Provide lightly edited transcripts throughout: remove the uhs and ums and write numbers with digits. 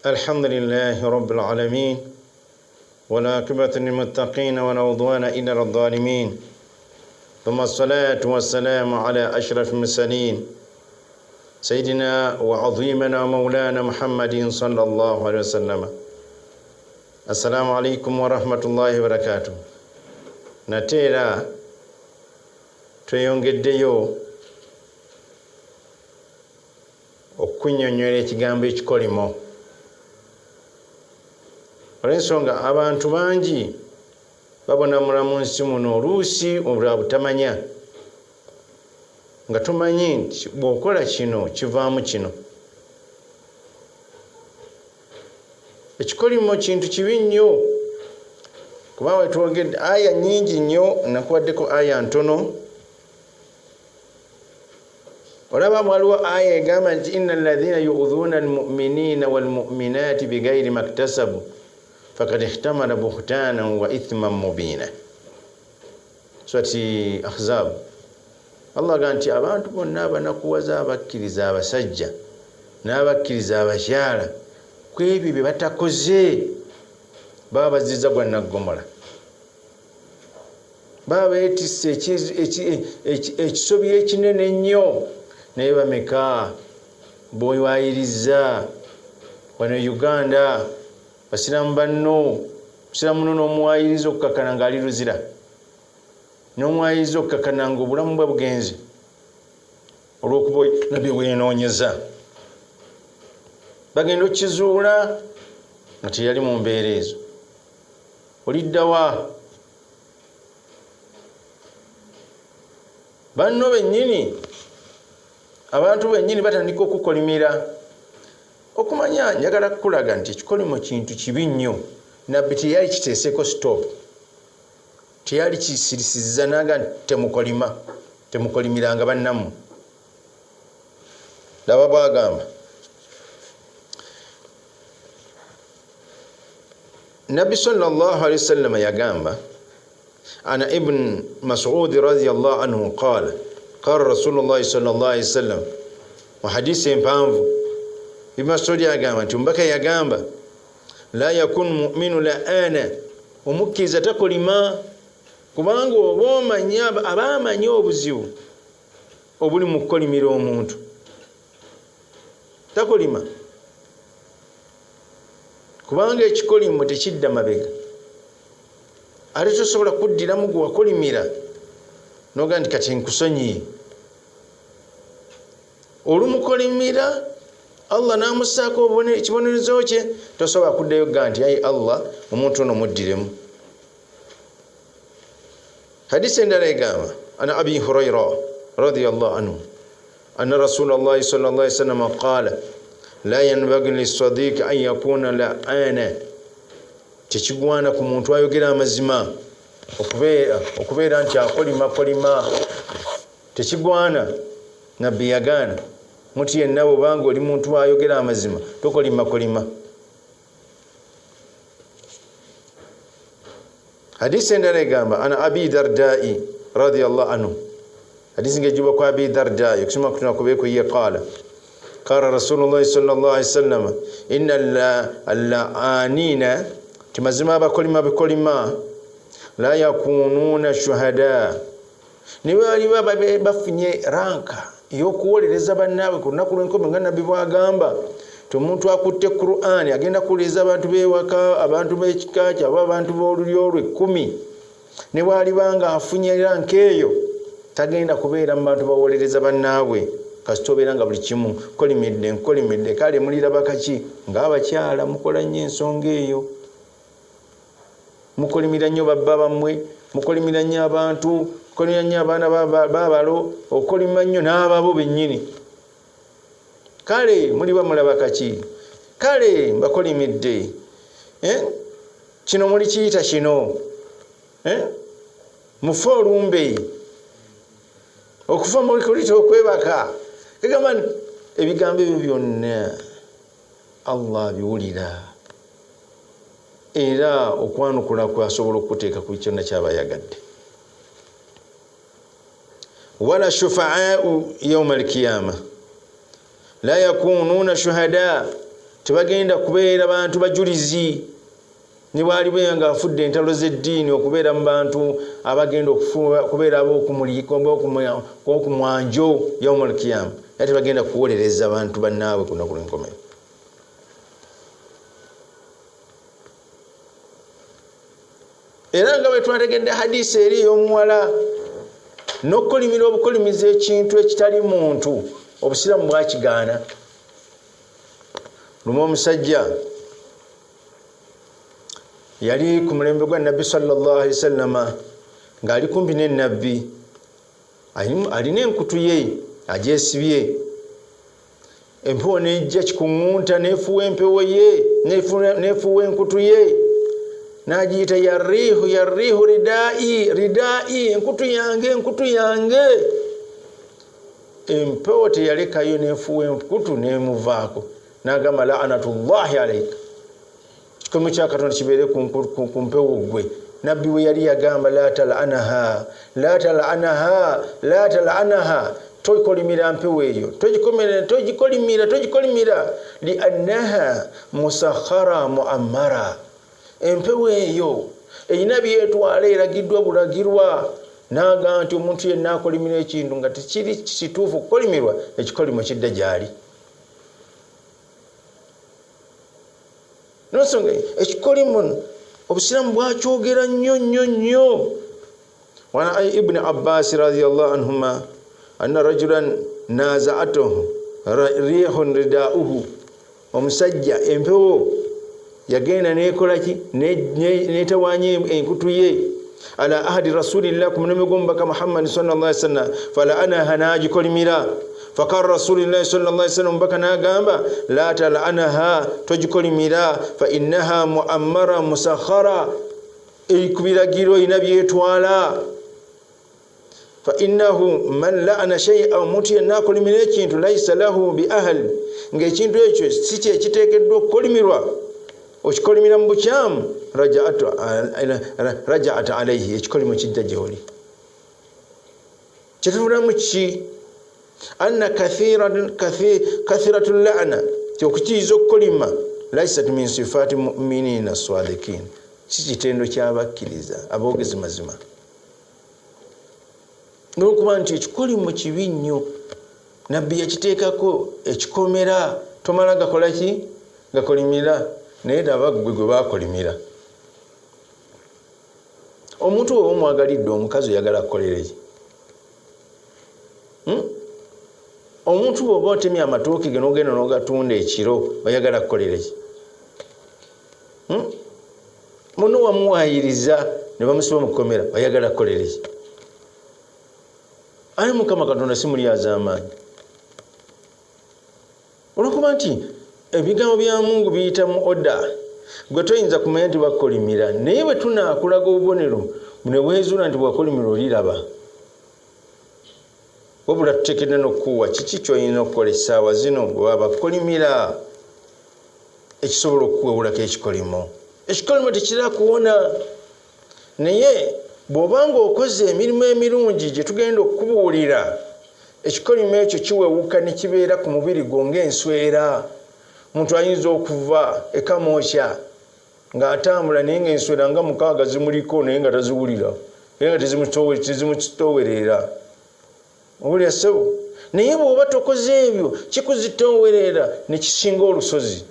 الحمد لله رب العالمين والعاقبة للمتقين ولا عدوان إلا على الظالمين ثم الصلاة والسلام على أشرف المرسلين سيدنا وعظيمنا ومولانا محمد صلى الله عليه وسلم. السلام عليكم ورحمة الله وبركاته. نتيرا tweyongeddeyo okunnyonnyola ekigambo ekikolimo. Olw'ensonga abantu bangi babonamula mu nsi muno oluusi olwa butamanya nga tumanyi nti bw'okola kino kivaamu kino. Ekikolimo kintu kibi nnyo kuba wetwogedde aya nnyingi nnyo, nakuwaddeko aya ntono. Olaba waliwo aya egamba nti inna alladhina yu'dhuna almu'minina walmu'minati bighayri maktasabu fakad ihtamala buhtanan wa ithman mubina. Surati Ahzab. Allah agamba nti abantu bonna abanakuwaza abakkiriza abasajja n'abakkiriza abakyala ku ebyo bye batakoze baba bazizza gwa naggomola, baba beetisse ekisobyo ekinene ennyo. Naye bameka bwewayiriza wano Uganda basiramu banno, musiramu muno n'omuwayiriza okukakana ng'ali luzira, n'omuwayiriza okukakana ng'obulamu bwe bugenze olw'okuba nabyo bwenoonyeza. Bagenda okkizuula nga teyali mu mbeera ezo. Oliddawa banno bennyini, abantu bennyini batandika okukolimira. Okumanya njagala kukulaga nti ekikolimo kintu kibi nnyo. Nabbi teyali kiteeseko stop, teyali kisirisizza naga temukolima, temukolimiranga bannammwe. Laba bwagamba Nabbi sallallahu alayhi wasallam yagamba, ana ibn Mas'ud radiyallahu anhu qala qala Rasulullah sallallahu alayhi wasallam, wa hadisi empanvu Ibn Mas'ud yagamba nti mbaka yagamba la yakun mu'minu la'ana, omukkiriza takolima. Kubanga oba omanya abamanyi obuzibu obuli mu kukolimira omuntu takolima, kubanga ekikolimo tekidda mabega. Ate tosobola kuddiramu gwe wakolimira noga nti kati nkusonyiye. Olumukolimira Allah namusaako ekibonerezo kye, tosobola kuddayo ga nti ayi Allah omuntu ono muddiremu. Hadisi endala egamba ana Abi Hurayra radiyallahu anhu anna Rasulullah sallallahu alayhi wasallam qala la yanbaghi lis-sadiq an yakuna la'ana, tekigwana ku muntu ayogera amazima okubeera nti akolima, tekigwana. Nabbi yagaana muti yenna bw'obanga oli muntu ayogera amazima tokolima. Hadisi endala egamba ana Abi Dardai radiyallahu anhu, hadisi ngejibwa kwa Abi Dardai okusoma kutuna kubeeko ye qala qala Rasulullah sallallahu alayhi wasallam inna al-la'anina, timazima abakolima bikolima la yakununa shuhada, niwe aliba bafunye ranka y'okuwolereza bannaabwe ku lunaku lw'enkomerero nga Nabbi bw'agamba. Omuntu akutte Qur'ani agenda kuwuliriza abantu b'ewaka, abantu b'ekika kye, aba abantu b'olulyo lwe-10, ne bw'alibanga afunye ranka eyo tagenda kubeera mu bantu bawolereza bannaabwe kasita obeera nga buli kimu nkolimidde. Kale muliraba kaki ng'abakyala mukola nnyo ensonga eyo, mukolimira nnyo babba bammwe, mukolimira nnyo abantu, mukolimira nnyo abaana babalo, okolima nnyo n'ababo bennyini. Kale muliba mulaba kaki? Kale mbakolimidde. Kino muli kiyita kino, mufe olumbe, okufa muli kulita okwebaka. Kagamba ebigambo ebyo byonna Allah biwulira, era okwanukula kwasobola okuteeka ku kyonna kyaba yagadde. Wala shufa'a'u yawm al-qiyamah la yakununa shuhada, tebagenda kubeera bantu bajulizi ne bwali bwenga afudde entalo z'eddiini okubeera mu bantu abagenda okubeera ab'okumwanjo yaumul qiyama ate bagenda kuwolereza abantu bannaabwe ku lunaku lw'enkomerero. Era nga bwe twategedde hadisi eri ey'omuwala n'okukolimira obukolimiza ekintu ekitali muntu, obusiraamu bwakigaana. Lumu omusajja yali ku mulembe gwa nabbi sallallahu alaihi wasallama ng'ali kumpi n'ennabbi, alina enkutu ye agyesibye, empewo n'ejja kikuŋŋunta n'efuwa empewo ye n'efuwa enkutu ye n'agiyita yarrihu ridai, enkutu yange. Empewo teyalekayo n'efuwa enkutu n'emuvaako n'agamba la'anatullahi alaika, kikomo kya Katonda kibeere ku mpewo gwe. Nabbi we yali yagamba la tal'anaha, tokolimira mpewo eyo, togikolimira liannaha musakhara muammara. Empewo eyo erina byetwala, eragiddwa bulagirwa. Naga nti omuntu yenna akolimira ekintu nga tekiri kituufu kukolimirwa, ekikolimo kidda gyali. Nosonga ekikolimo obusiraamu bwakyogera nnyo. Wana Ibn Abbas radiyallahu anhuma anna rajulan naza'atuhu rihun ridauhu, omusajja empewo yagenda nekolaki netawanye enkutu ye ala ahadi rasulillah ku mulembe gw'omubaka Muhammad sallallahu alaihi wasallam, fala anaha najikolimira. Fakar rasulillah sallallahu alaihi wasallam, mbaka nagamba la tal'anaha, togikolimira, fa innaha muammara musakhara, ekubiragiro ina byetwala. Fa innahu man la'ana shay'an, omuntu yenna akolimira ekintu laysa lahu bi ahli, ng'ekintu ekyo si kye kiteekeddwa okukolimirwa, okikolimira mu bukyamu, raja'at alayhi, ekikolimo kidda gy'oli. Kyetuvulamu ki? Anna kathiratul la'na, kyokutiiza okukolima, laysat min sifati mu'minina swadikin, si kitendo ky'abakkiriza aboogezi mazima. N'okuba nti ekikolimo kibi nnyo, nabbi yakiteekako ekikomera, tomala gakola ki? Gakolimira. Naye daba gwe bakolimira. Omuntu oba omwagalidde omukazi oyagala kukolera ki? Omuntu bw'oba otemye amatooke ge n'ogenda n'ogatunda ekiro, oyagala kukolera ki? Muno wamuwayiriza ne bamusiba mu kkomera, oyagala kukolera ki? Ayi Mukama Katonda si mulyaza amaanyi. Olwokuba nti ebigambo bya Mungu biyita mu oda, gwe toyinza kumanya nti bakolimira, naye bwe tunaakulaga obubonero ne weezuula nti bwakolimira oliraba. Wabula tuteekedde n'okukuwa kiki ky'olina okukola essaawa zino bwe bakolimira, ekisobola okukwewulako ekikolimo. Ekikolimo tekirina kuwona, naye bw'obanga okoze emirimu emirungi gye tugenda okukubuulira, ekikolimo ekyo kiwewuka ne kibeera ku mubiri gwo ng'enswera. Omuntu ayinza okuva ekamosha ng'atambula naye ng'enswera nga 6 zimuliko naye nga taziwulira, naye nga tezimukitoowerera. Owulira ssebo? Naye bw'oba tokoze ebyo kikuzitoowerera ne kisinga olusozi,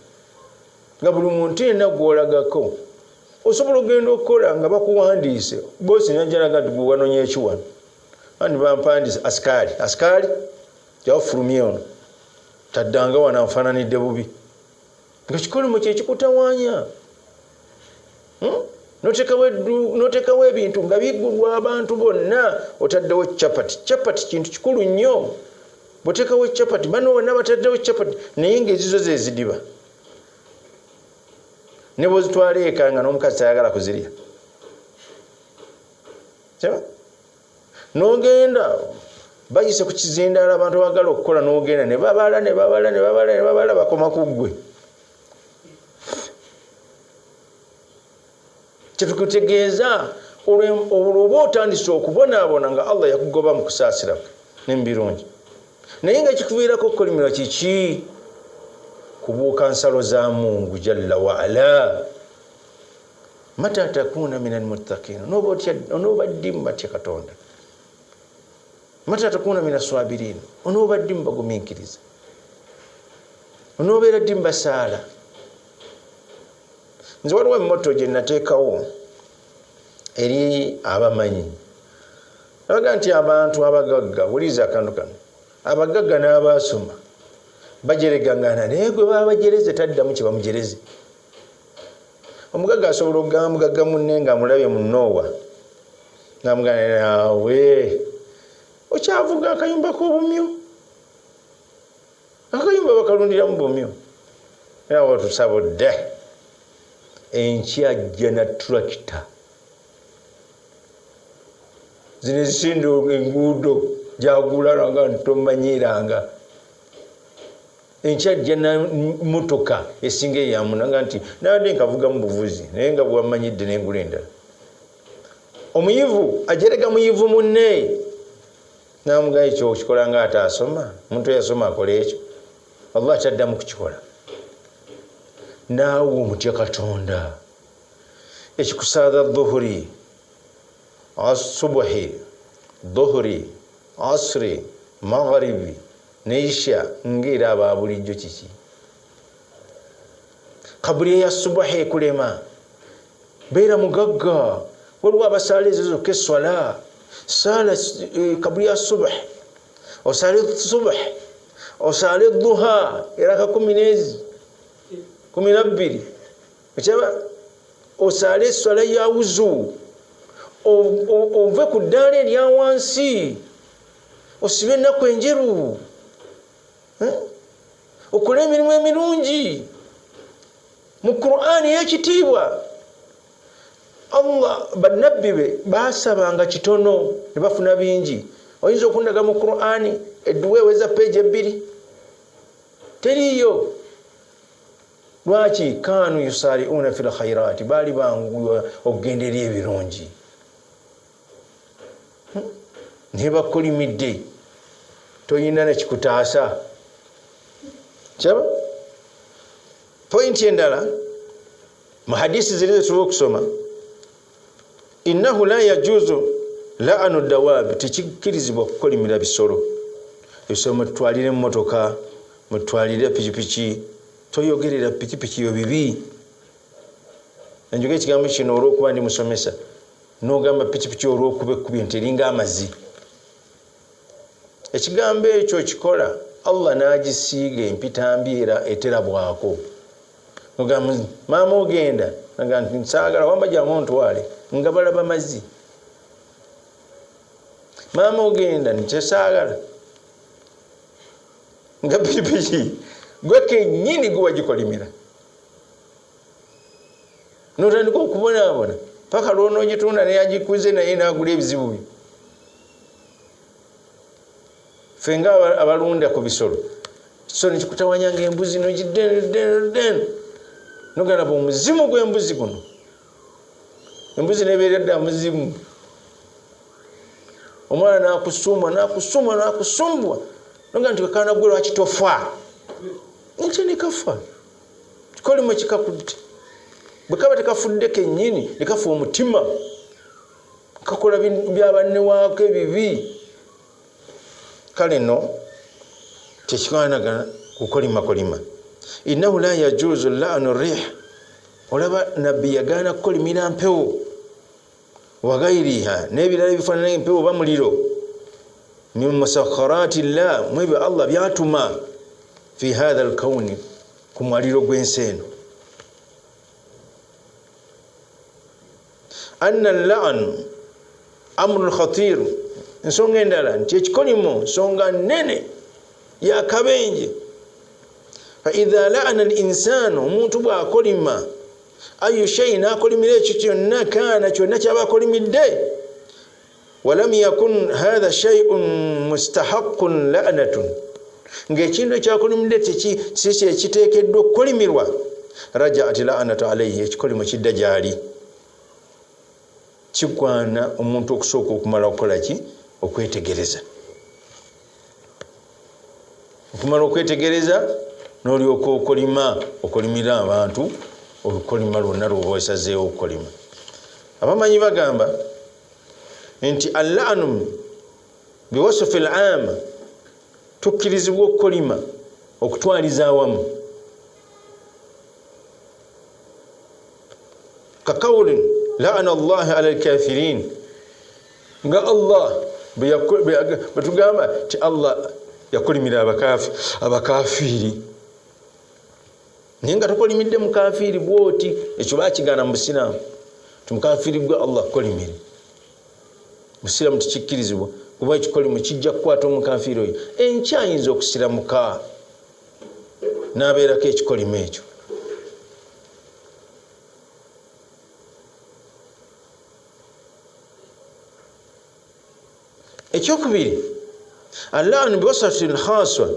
nga buli muntu yenna gw'olagako osobola ogenda okukola nga bakuwandiise. Boosi najjalaga nti gwe wanonya ekiwano, andi bampandise asikaali gyawafulumye ono taddanga wana nfaananidde bubi, nga kikolimo kye kikutawaanya. N'otekawo ebintu nga biggulwa abantu bonna, otaddewo capati kintu kikulu nnyo. Bw'otekawo capati, bano bonna bataddewo capati, naye ng'ezizo ze zidiba. Ne bw'ozitwala eka nga n'omukazi tayagala kuzirya, n'ogenda bayise ku kizindaala abantu bagala okukola, n'ogenda ne babala bakoma ku ggwe. Kyetukutegeeza olwoba otandise okubonaabona nga Allah yakugoba mu kusaasira n'embirungi, naye nga kikuviirako okukolimira kiki? kubuuka nsalo za Mungu jalla wa ala. Mata takuna minal muttaqin, onobaddim batya Katonda. Mata takuna minas sabirin, onobaddim bagumiikiriza. Onobeera ddi basaala. Nze waliwo emmoto gye nateekawo eri abamanyi. Nabaga nti abantu abagagga, wuliza akantu kano, abagagga n'abaasoma bajeregangana naye gwe babajereze taddamu kye bamujereze. Omugagga asobola okugamba mugagga munne nga amulabye mu Noowa ng'amugamba naawe okyavuga akayumba k'obumyu, akayumba bakalundiramu bumyu. Era watusabudde enkyajja na tractor zino ezisinda enguudo gyagulana nga ntomanyiranga. Enkyajja na motoka esinga eyamuna nga nti nabadde nkavuga mu buvuzi naye nga bwamanyidde n'engula endala. Omuyivu ajerega muyivu munne n'amugamba ekyo okikola nga ataasoma. Omuntu eyasoma akola ekyo, Allah taddamu kukikola. Naawe omutya Katonda. Ekikusaada dhuhuri, asubuhi, dhuhuri, asri, magharibi neisha ngira aba bulijjo kiki. Kabuli ya subuhi ekulema beera mugagga. Waliwo abasaala ezo keswala sala kabuli ya subuhi osale subuhi osale duha eraka 12 ochaba osale swala ya wuzu ove ku ddaala erya wansi osibe ennaku enjeru okola emirimu emirungi mu Qur'ani y'ekitiibwa. Allah bannabbi be baasabanga kitono ne bafuna bingi. Oyinza okundaga mu Qur'ani edduwa eweza page 2 teriyo. Lwaki? Kanu yusari'una fil khairati, bali bangu okugenderera ebirungi. Ne bakolimidde toyina na kikutaasa. Chaba point endala mu hadisi zilizo tulikusoma, innahu la yajuzu la'anu dawab, tekikirizibwa kukolimira bisolo. Ebisolo mutwalire mmotoka, mutwalire pikipiki, toyogerera pikipiki yo bibi. Enjoge ekigambo kino olw'okuba ndi musomesa n'ogamba pikipiki olw'okuba ekkubi nteringa amazi. Ekigambo ekyo kikola Allah n'agisiiga empitambiera eterabwako. Ogamba maama ogenda nga nsaagala wamba jamu ntwale nga balaba mazzi. Maama ogenda ntesaagala nga pikipiki gwe kennyini gwe wagikolimira. N'otandika okubonaabona paka lw'onoogitunda naye agikuze naye n'agula ebizibu byo. Fenga abalunda ku bisolo, kisolo nikikutawanya ng'embuzi nogiddeno nogana omuzimu gw'embuzi guno. Embuzi nebeera dda muzimu. Omwana n'akusumbwa noga nti wekana gwe lwaki tofa. Nkye nikafa kikolimo kikakudde. Bwe kaba tekafudde kennyini nikafa omutima kakola byabanne waako ebibi. Kale no tekikwanagana kukolima. Innahu la yajuzu la'nu rih, olaba nabbi yagaana kukolimira mpewo wagairiha n'ebirala ebifaanana empewo oba muliro. Min musakharati llah, mwebyo Allah byatuma fi hadha alkawni, ku mwaliro gw'ensi eno. Anna al-la'n amrun khatir, ensonga endala nti ekikolimo nsonga nnene yakabenje. Fa idha la'ana al-insanu, omuntu bw'akolima ayu shay'in, akolimira ekyo kyonna, kaana kyonna kyaba akolimidde, walam yakun hadha shay'un mustahaqqun la'natun, ng'ekintu ekyakolimidde si ekiteekeddwa okukolimirwa, raja'at la'natu alayhi, ekikolimo kidda gyali. Kigwana omuntu okusooka okumala okukola ki? Okwetegereza. Okumala okwetegereza n'olyoka okolimira abantu olukolima lwonna lwoba osazeewo okukolima. Abamanyi bagamba nti al-la'nu biwasfi al-'am, tukkirizibwa okukolima okutwaliza awamu. Kakawulin la'ana Allah ala al-kafirin, nga Allah betugamba ti Allah yakolimira abakafiri, naye nga tokolimidde mukafiri bwoti. Ekyo bakigaana mu Busiraamu, timukafiri gwe Allah kolimire. Busiraamu tikikkirizibwa kuba ekikolimo kijja kukwata omukafiri oyo enkya ayinza okusiramuka n'abeerako ekikolimo ekyo. Ekyokubiri, al-la'nu biwasfi al-khassa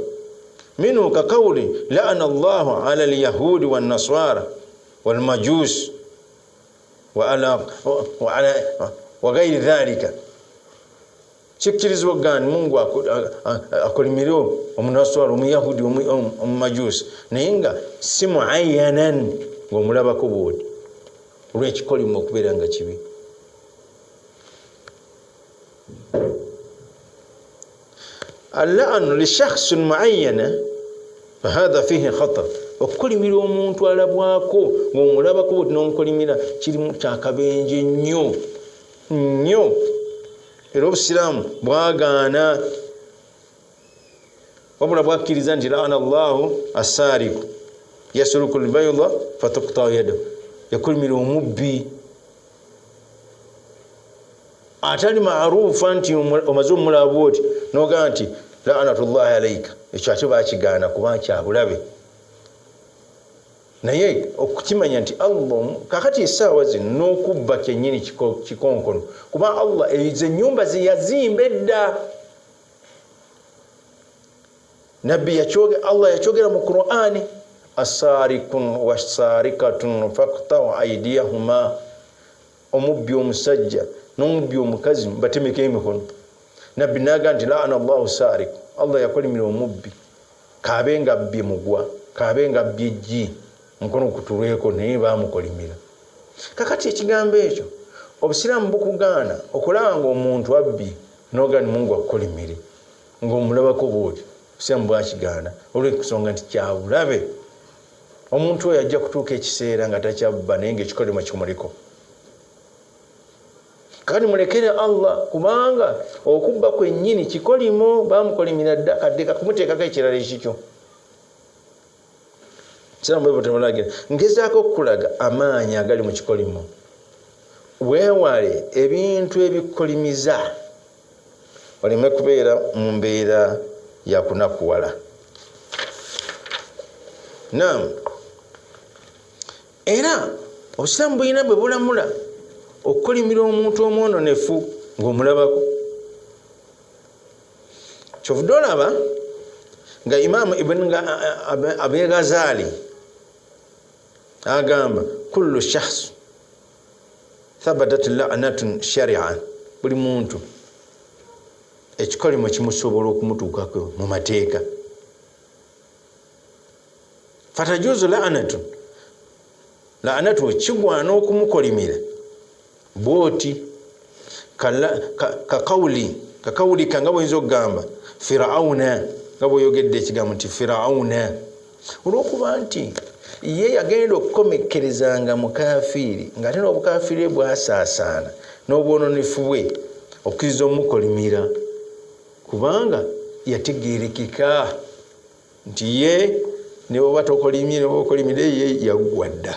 minhu kakawli la'ana Allahu ala al-yahudi wan-nasara wal-majus wa ghayri dhalika. Kikkirizibwa gani Mungu akolimire omunaswara, omuyahudi, omumajusi, naye nga si muayyanan ng'omulabako bwoti olw'ekikolimo okubeera nga kibi. اللعن لشخص معين فهذا فيه خطر. okukolimira omuntu alabwako ng'omulabako bwoti n'omukolimira kirimu kyakabenje nnyo. Era Obusiraamu bwagaana, wabula bwakkiriza nti la'ana Allahu as-sariqu yasruku al-bayda fatuqta yadahu, yakolimira omubbi atali maarufa nti omaze omulaba bwoti n'ogamba nti la'natullahi alayka. Ekyo ate bakigaana kuba kyabulabe. Naye okukimanya nti Allah kakati essaawa zino n'okubba kyennyini kikonkono, kuba Allah ezo ennyumba ze yazimba edda. Nabbi Allah yakyogera mu Qur'ani, as-sariqun was-sariqatun faqta'u aydiyahuma, omubbi omusajja n'omubbi omukazi batemeko emikono. Nabbi n'agamba nti la'ana Allahu sariq, Allah yakolimira omubbi, kaabe nga abbye mugwa, kaabe nga abbye eggi, mukono kutulweko, naye baamukolimira. Kakati ekigambo ekyo Obusiraamu bukugaana okulaba ng'omuntu abbi n'ogamba nti Mungu akukolimire ng'omulabako bwoti. Obusiraamu bwakigaana olw'ensonga nti kyabulabe. Omuntu oyo ajja kutuuka ekiseera nga takyabba naye ng'ekikolimo kimuliko. Kati mulekere Allah, kubanga okubba kwennyini kikolimo, baamukolimira dda, kadde kakumuteekako ekirala ekikyo. Obusiraamu bwe butulagira, ngezaako okukulaga amaanyi agali mu kikolimo. Weewale ebintu ebikukolimiza, oleme kubeera mu mbeera ya kunakuwala. Naam, era Obusiraamu bulina bwe bulamula okukolimira omuntu omwononefu ng'omulabako. Kyovudde olaba nga Imaamu Ibn Abi Ghazali agamba kullu shakhs thabatat la'natun shari'an, buli muntu ekikolimo kimusobola okumutuukako mu mateeka. Fatajuzu la'natu kigwana okumukolimira bwoti kakawuli kanga bwinza okugamba Firauna, nga bw'oyogedde ekigambo nti Firauna, olw'okuba nti ye yagenda okukomekerezanga mukafiri ng'ate n'obukafiri bwasaasaana n'obwononefu bwe okkiriza omukolimira, kubanga yategeerekeka nti ye ne bw'oba tokolimye, ne bw'oba okolimire ye yaggwa dda.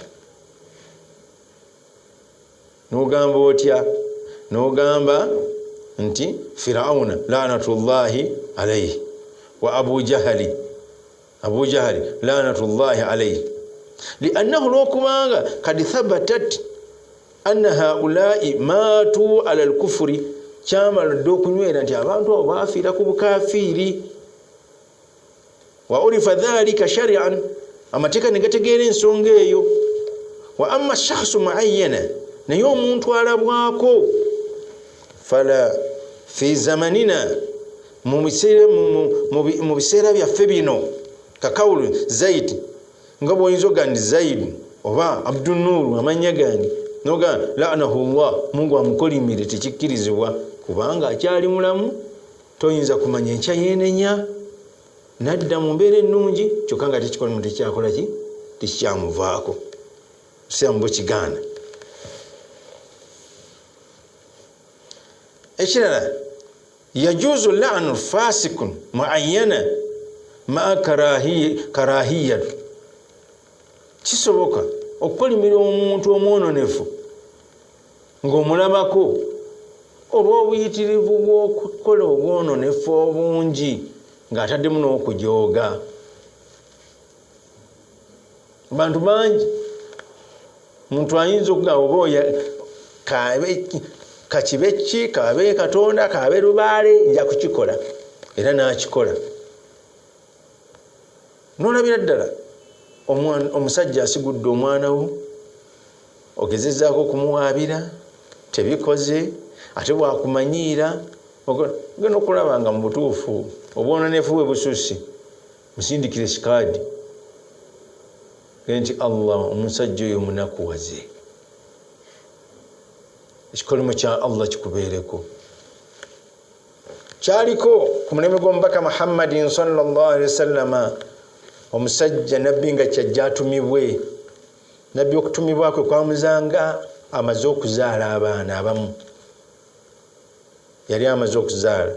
N'ogamba otya? N'ogamba nti Firauna la'natullahi alayhi wa Abu Jahali la'natullahi alayhi, li'annahu lw'okubanga kad thabatat anna haula'i matu ala al-kufri, kyamala dda okunywera nti abantu abo baafiira ku bukafiri. Wa urifa dhalika shari'an, amateeka ne gategeera ensonga eyo. Wa amma shakhsu muayyana, naye omuntu alabwako, fala fi zamanina, mu biseera byaffe bino, kakawulu Zaid nga bwoyinza ogandi Zaid oba Abdul Nur amanya gange noga la'anahu Allah Mungu amukolimire tekikkirizibwa kubanga akyali mulamu toyinza kumanya enkya yenenya nadda mu mbeera ennungi kyokka nga tekikolimu tekyakola ki tekikyamuvaako siambo kigana. Ekirala yajuzu la'nu fasikun muayyana ma karahiyya kisoboka okukolimira omuntu omwononefu ng'omulabako olw'obuyitirivu bw'okukola obwononefu obungi ng'ataddemu n'okujooga. Bantu bangi muntu ayinza okugamba oba kakibe ki kabe Katonda kabe lubaale nja kukikola era n'akikola. N'olabira ddala omusajja asigudde omwana wo ogezezzaako okumuwaabira tebikoze ate bwakumanyiira ogenda okulaba nga mu butuufu obwononefu bwe bususi musindikire sikaadi nti Allah omusajja oyo munakuwaze ekikolimo kya Allah kikubeereko. Kyaliko ku mulembe gw'omubaka Muhammadin sallallahu alaihi wasallama omusajja nabbi nga kyajja atumibwe nabbi okutumibwa kwe kwamuzanga amaze okuzaala abaana abamu yali amaze okuzaala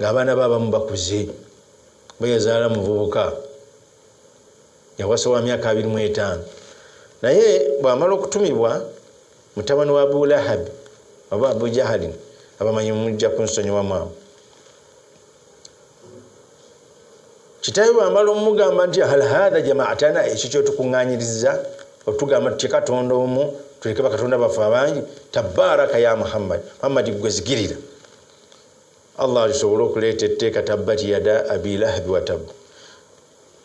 ng'abaana baabamu bakuze bwe yazaala muvubuka yawasa wa myaka 25 naye bw'amala okutumibwa mutabani wa Abu Lahab oba Abu Jahali abamanyi mujja kunsonyiwa mwamu kitabe bw'amala omugamba nti hal hadha jama'atana ekyo kyotukuŋŋaanyiriza otugamba tuti Katonda omu tuleke bakatonda baffe abangi tabaraka ya Muhammad gwezigirira Allah alisobola okuleeta etteeka tabbati yada Abi Lahab wa tab.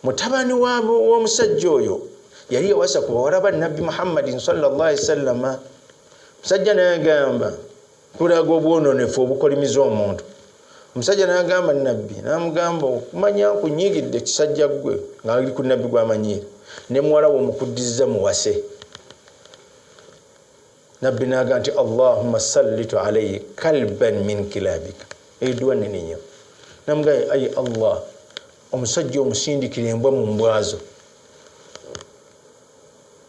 Mutabani w'omusajja oyo yali yawasa ku bawala ba Nabbi Muhammadin sallallahu alaihi wasallama. Musajja n'agamba kulaga obwononefu obukolimiza omuntu. Omusajja n'agamba Nabbi n'amugamba okumanya nkunyigidde ekisajja gwe ng'ali ku Nabbi gw'amanyiira ne muwala we omukuddiza muwase. Nabbi n'agamba nti Allahumma sallitu alayhi kalban min kilabika edwa neninya namugamba ayi Allah omusajja omusindikira embwa mu mbwazo.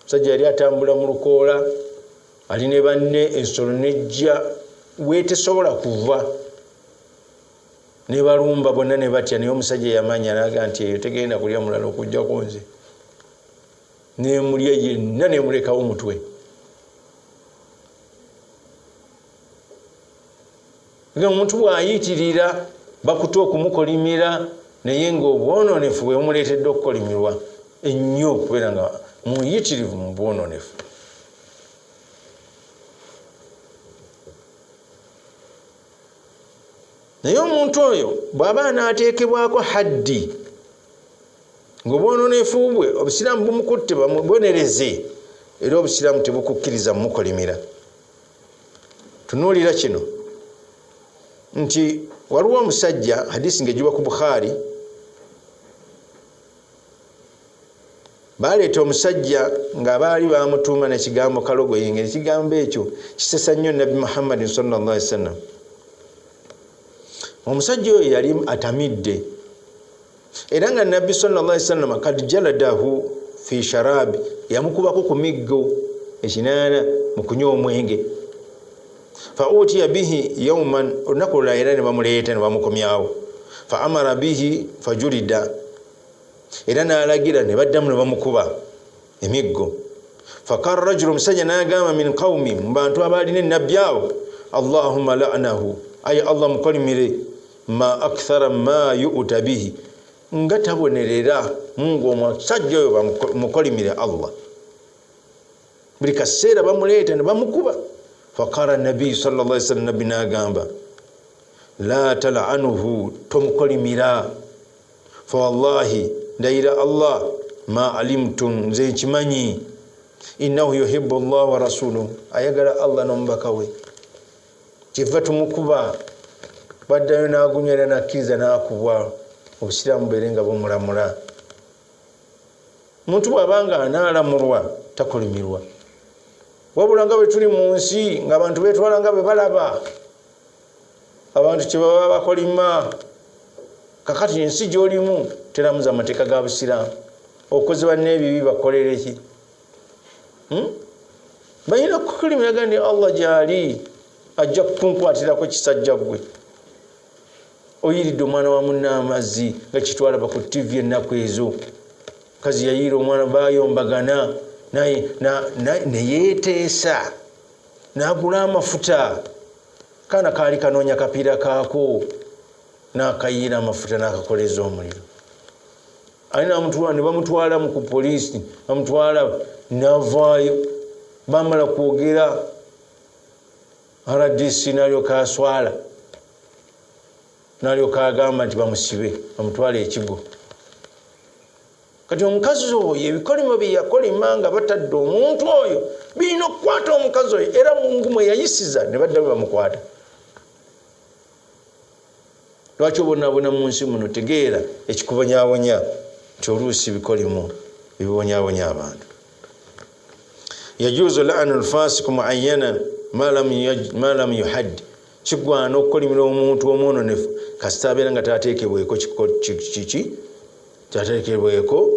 Omusajja yali atambula mu lukoola ali ne banne ensolo nejja wetesobola kuva ne balumba bonna ne batya naye omusajja yamanya n'agamba nti eyo tegenda kulya mulala okujjako nze nemulya yenna nemulekawo omutwe. Nga omuntu bw'ayitirira bakuta okumukolimira naye ng'obwononefu bwe bumuleetedde okukolimirwa ennyo okubeera nga muyitirivu mu bwononefu. Naye omuntu oyo bw'aba anaateekebwako haddi ng'obwononefu bwe obusiraamu bumukutte bamubonereze era obusiraamu tebukukkiriza mumukolimira. Tunuulira kino nti waliwo omusajja hadisi ng'egiba ku Bukhari baleeta omusajja ng'abaali bamutuuma n'ekigambo kalogoye ng'ekigambo ekyo kisesa nnyo Nabbi Muhammadin sallallahu alaihi wasallam. Omusajja oyo yali atamidde era nga Nabbi sallallahu alaihi wasallam kad jaladahu fi sharabi yamukubako ku miggo ekinaana mu kunywa omwenge. Fa utiya bihi yawman olunaku lula era ne bamuleeta ne bamukomyawo. Fa amara bihi fajulida era n'alagira ne baddamu ne bamukuba emiggo. Fakara rajulu omusajja n'agamba min qawmi mu bantu abaalina ennabbi awo Allahumma la'nahu ay Allah mukolimire ma akthara ma yu'ta bihi nga tabonerera Mungu omusajja oyo bamukolimire Allah buli kaseera bamuleeta ne bamukuba. Fakara Nabi sallallahu alaihi wasallam Nabbi n'agamba la tal'anuhu tomukolimira fa wallahi ndayira Allah ma alimtum nze nkimanyi innahu yuhibbu Allah wa rasuluhu ayagala Allah n'omubaka we kiva tumukuba baddayo n'agumya era n'akkiriza n'akubwa obusiraamu beerenga bumulamula. Muntu bwabanga analamulwa takolimirwa. Wabula nga bwe tuli mu nsi ng'abantu beetwala nga bwe balaba. Abantu kye baba bakolima. Kakati ensi gy'olimu teramuza amateeka ga Busiraamu. Okoze banne ebibi bakolere ki? Balina kukolimira gandi Allah gy'ali ajja kukunkwatirako kisajja gwe. Oyiridde omwana wa munne amazzi nga kitwala ba ku TV ennaku ezo. Kazi yayiira omwana bayombagana ne yeeteesa n'agula amafuta. Kaana kaali kanoonya kapiira kaako n'akayiira amafuta n'akakoleza omuliro. Alina amutwala ne bamutwala mu ku poliisi bamutwala n'avaayo bamala kwogera RDC n'alyoka aswala n'alyoka agamba nti bamusibe bamutwala ekigo. Kati omukazi oyo ebikolimo bye yakolima nga batadde omuntu oyo birina okukwata omukazi oyo era Mungu mwe yayisiza ne badda bamukwata. Lwaki obonaabona mu nsi muno tegeera ekikubonyaabonya ky'oluusi bikolimo bibibonyaabonya abantu. Yajuuzu la'nu al-fasiq mu'ayyana ma lam yuhadd. Kigwana okukolimira omuntu omwononefu kasita abeera nga taateekebweko kiki taateekebweko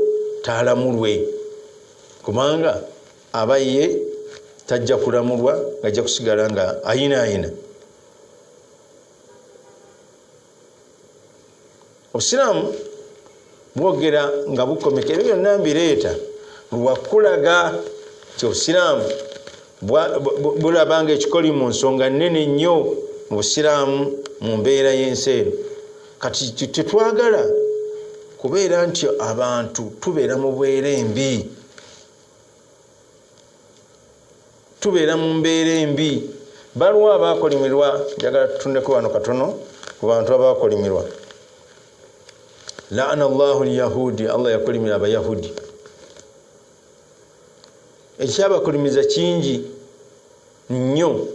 taalamulwe, kubanga aba ye tajja kulamulwa ng'ajja kusigala nga ayina. Obusiraamu bwogera nga bukomeka ebyo byonna mbireeta lwakulaga nti Obusiraamu bulabanga ekikoli mu nsonga nnene nnyo mu Busiraamu mu mbeera y'ensi eno. Kati tetwagala kubeera nti abantu tubeera mu bwerembi, tubeera mu mbeera embi. Baliwo abakolimirwa, njagala tutundeko wano katono ku bantu abakolimirwa. La'ana Allahu al-Yahudi, Allah yakolimira Abayahudi. Ekyabakolimiza kingi nnyo.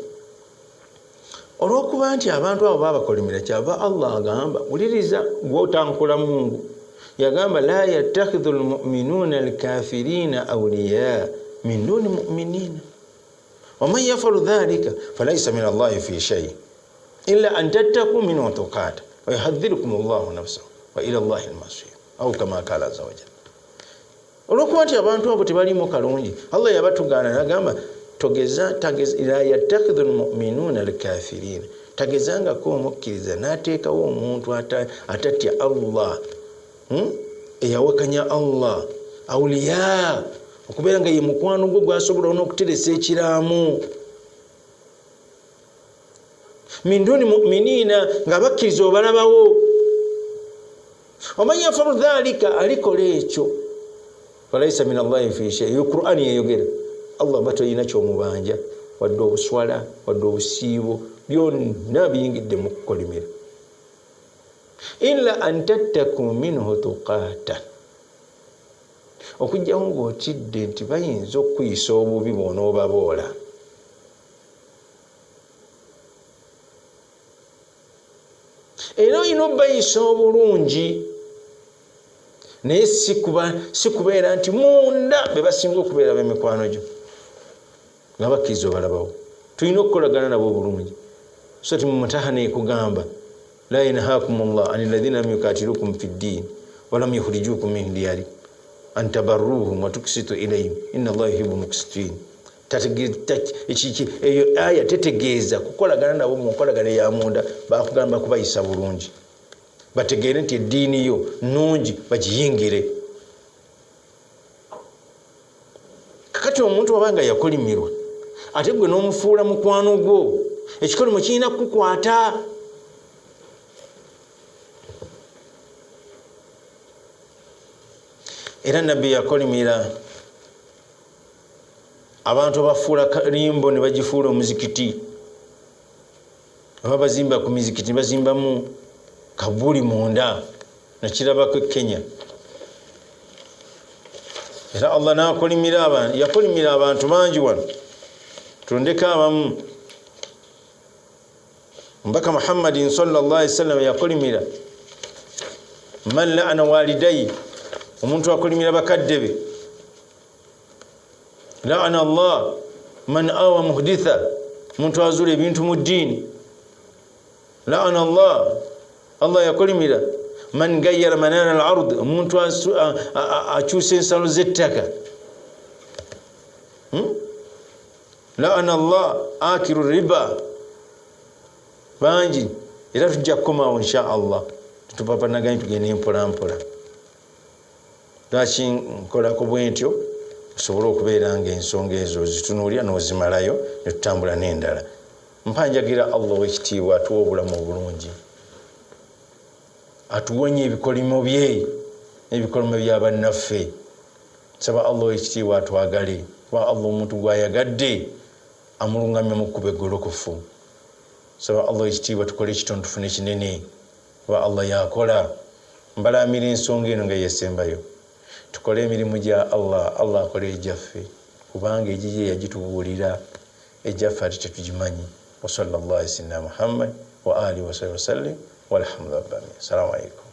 Olw'okuba nti abantu abo babakolimira kyava Allah agamba, wuliriza gw'otankula Mungu. Yagamba la yattakhidhu al-mu'minuna al-kafirina awliya min duni mu'minina wa man yafalu dhalika falaysa min Allahi fi shay illa an tattaqu minhu tuqata wa yuhadhdhirukum Allahu nafsahu wa ila Allahi al-masir aw kama qala azza wa jalla. Olw'okuba nti abantu abo tebalimu kalungi, Allah yabatugaana n'agamba togeza la yattakhidhu al-mu'minuna al-kafirina. Tagezangako omukkiriza n'ateekawo omuntu atatya Allah, eyawakanya Allah, awliya, okubeera nga ye mukwano gwo gwasobola n'okuteresa ekiraamu. Min duni mu'minina, nga bakkiriza obalabawo. Waman yafalu dhalika, alikola ekyo falaysa min Allahi fi shay. Qur'ani yeyogera Allah batoyina kyomubanja wadde obuswala wadde obusiibo byonna biyingidde mu kukolimira. Illa an tattaku minhu tuqata, okujjawo ng'otidde nti bayinza okuyisa obubi bw'onoobaboola. Era olina obayisa obulungi, naye si kubeera nti munda be basinga okubeera b'emikwano gyo nga bakkiriza obalabawo. Tulina okukolagana nabo obulungi. So timumutahana ekugamba la yanhaakum Allah anil ladhina lam yuqatilukum fid din wa lam yukhrijukum min diyarikum an tabarruhum wa tuqsitu ilayhim inna Allaha yuhibbul muqsitin. Eyo aya tetegeeza kukolagana nabo mu nkolagana ya munda, bakugamba kubayisa bulungi, bategeere nti eddiini yo nnungi bagiyingire. Kakati omuntu wabanga yakolimirwa ate gwe n'omufuula mukwano gwo, ekikolimo kirina kukukwata. Era nabbi yakolimira abantu abafuula kalimbo ne bagifuula omuzikiti. Abazimba ku mizikiti bazimbamu kabuli munda, nakirabako Kenya. Era Allah n'akolimira abantu, yakolimira abantu bangi wano. Tundeko abamu. Mbaka Muhammadin sallallahu alaihi wasallam yakolimira man la'ana walidayhi, omuntu akolimira bakadde be la'ana Allah man awa muhditha, muntu azula ebintu mu ddiini. La'ana Allah yakolimira man gayyara manana al-ard, muntu akyusa ensalo z'ettaka. La'ana Allah akiru riba. Bangi era tujja kukomawo insha Allah, tutupapanaganye tugende mpola mpola. Lwaki nkolako bwe ntyo? Osobola okubeera ng'ensonga ezo zitunuulya n'ozimalayo ne tutambula n'endala. Mpanjagira Allah w'ekitiibwa atuwa obulamu obulungi, atuwonye ebikolimo bye n'ebikolimo bya bannaffe. Saba Allah w'ekitiibwa atwagale, kuba Allah omuntu gw'ayagadde amulungamya mu kkubo eggolokofu. Saba Allah w'ekitiibwa tukole ekitono tufune kinene, kuba Allah yakola. Mbalamira ensonga eno nga yesembayo, tukole emirimu gya Allah, Allah akole ejjaffe, kubanga egiye yagitubuulira, ejjaffe ate tetugimanyi. Wa sallallahu ala sayyidina Muhammad wa alihi wa sahbihi wa sallam walhamdulillahi. Assalamu alaikum.